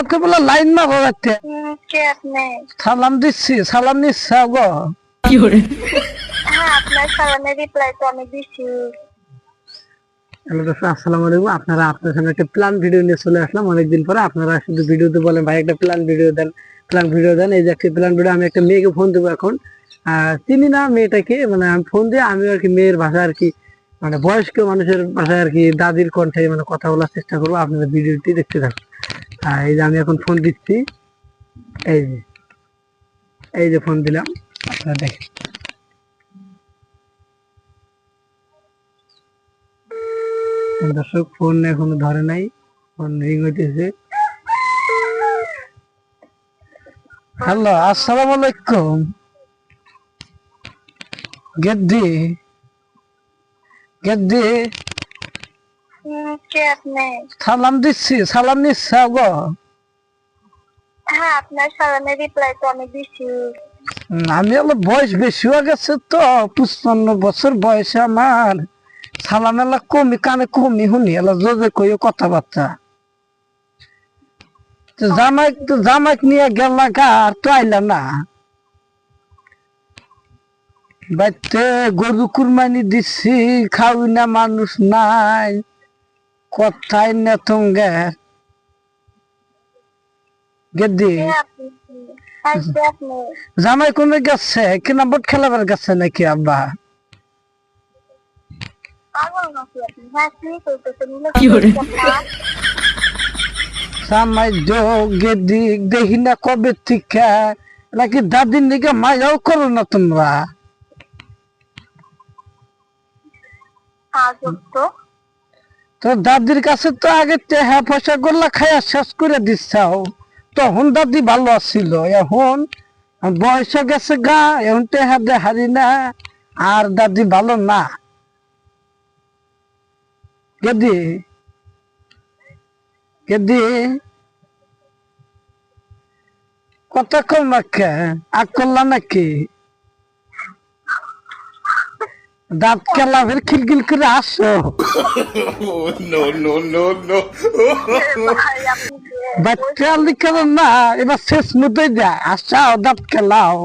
হাতে বলে লাইন মারো রাখতে কে আপনি? সালাম দিচ্ছি, সালাম নিচ্ছা গো। হ্যাঁ, আপনার সালামের রিপ্লাই তো আমি দিছি। হ্যালো দর্শক, আসসালামু আলাইকুম। আপনাদের সামনে একটা প্ল্যান ভিডিও নিয়ে চলে আসলাম অনেকদিন পরে। আপনারা শুধু ভিডিওতে বলেন ভাই একটা প্ল্যান ভিডিও দেন, প্ল্যান ভিডিও দেন। এই যে একটা প্ল্যান ভিডিও, আমি একটা মেয়েকে ফোন দেবো এখন। চিনি না মেয়েটাকে, মানে আমি ফোন দিয়ে আমি আর কি মেয়ের ভাষা আর কি, মানে বয়স্ক মানুষের ভাষায় আর কি দাদির কণ্ঠে মানে কথা বলার চেষ্টা করবো। আপনারা ভিডিওটি দেখতে থাকুন। এই যে আমি এখন ফোন দিচ্ছি, এই যে এই যে ফোন দিলাম, আপনারা দেখেন। দর্শক ফোন এখনো ধরে নাই, ফোন রিং হইতেছে। হ্যালো, আসসালামু আলাইকুম। গেদ্দি গেদ্দি কে আপনি? সালাম দিচ্ছি, সালাম নিচ্ছা গো। হ্যাঁ, আপনার সালামের রিপ্লাই তো আমি দিছি। আমি হলো বয়স বেশি হয়ে গেছে তো, 55 বছর বয়সে আমার। সালাম এলা কমি কানে কমি শুনি, এলা জোরে কইও কথাবার্তা। জামাইক নিয়ে গেলা গা, আর তো আইলা না। বাইতে গরু কুরবানি দিচ্ছি, খাওয়াই না মানুষ নাই, কথাই না তুঙ্গে। গেদ্দি কে আপনি? হ্যাঁ, কে আপনি? জামাই কোনে গেছে, কিনা বোট খেলাবার গেছে নাকি আব্বা? পাগল নাকি আপনি? হ্যাঁ, কি করতেছেন? জামাই গেদ্দি দেখি না কবে থেকে, নাকি দাদির দিকে মায়াও করো না তোমরা? আজব তো। তো দাদির কাছে তো আগে টেহা পয়সা গোল্লা খাইয়া শেষ করে দিচ্ছাও, তখন দাদি ভালো আছিল। এখন বয়স গেছে গা, এখন টেহা দে হারি না, আর দাদি ভালো না। গেদি গেদি কথা কম নাকি, আগ করলা নাকি? দাঁত কেলা ফের খিলখিল করে আসো। ভাই, আপনি কে? বাচ্চা লিখে না, এবার শেষ মধ্যে যায় আসাও, দাঁত খেলাও।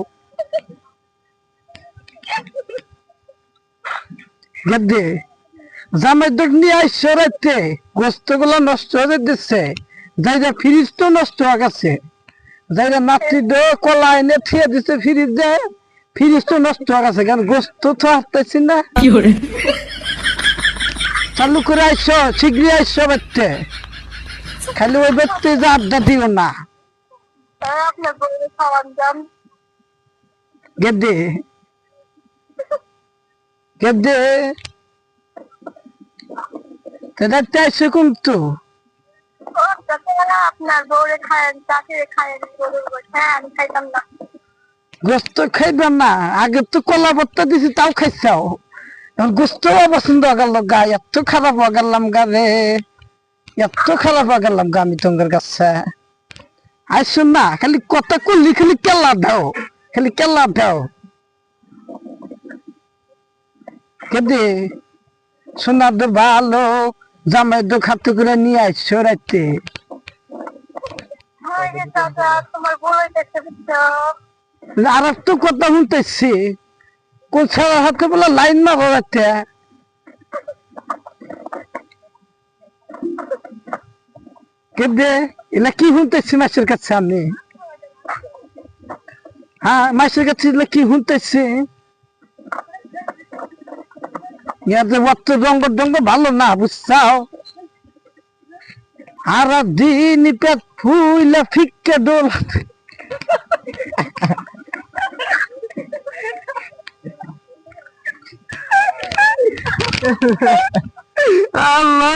গেদে জামাই দোক নিয়ে আসছো রাইতে, গোস্ত গুলা নষ্ট হয়ে দিচ্ছে, যাইরা ফ্রিজ তো নষ্ট হয়ে গেছে, যাইরা নাতি দো কলা এনে থিয়ে দিচ্ছে ফ্রিজে, ফ্রিজ তো নষ্ট হয়ে গেছে, কারণ গোস্ত তো আসতেছি না। চালু করে আইসো, শীঘ্রই আইসো বাচ্চা, খালি ওই ব্যক্তি যে আড্ডা দিও না। আপনার বউয়ের খাওয়ান যান। গেদে গেদে তেদারতে আইসো কিন্তু। আপনার বউরে খায়েন, চাষিরে খায়েন, হ্যাঁ আমি খাইতাম না। গোস্ত খাইবে না, আগে তো কলা ভর্তা দিছি তাও খাইছাও, এখন গোস্ত পছন্দ হয়ে গেল গা, এত খারাপ হয়ে গেলাম গা রে, এত খারাপ হয়ে গেলাম গা আমি তোমার কাছে। আইসো না, খালি কথা করলি খালি কেলা দাও, খালি কেলা দাও। কেদে সোনার দো ভালো, জামাই দো খাতে করে নিয়ে আইসো রাইতে। তোমার বউ দেখতে দিচ্ছ। আর একটু কথা শুনতেছি, কোথাও হাতে বলে লাইন মারো রাইতে। কেদে এলা কি শুনতেছি মাসের কাছে আমি? হ্যাঁ, মাসের কাছে এলা কি শুনতেছি? ইয়াতে অত রঙ্গ ডঙ্গ ভালো না, বুঝছাও? আর দিন পেট ফুইলা ফিক্কে ডোল। আল্লাহ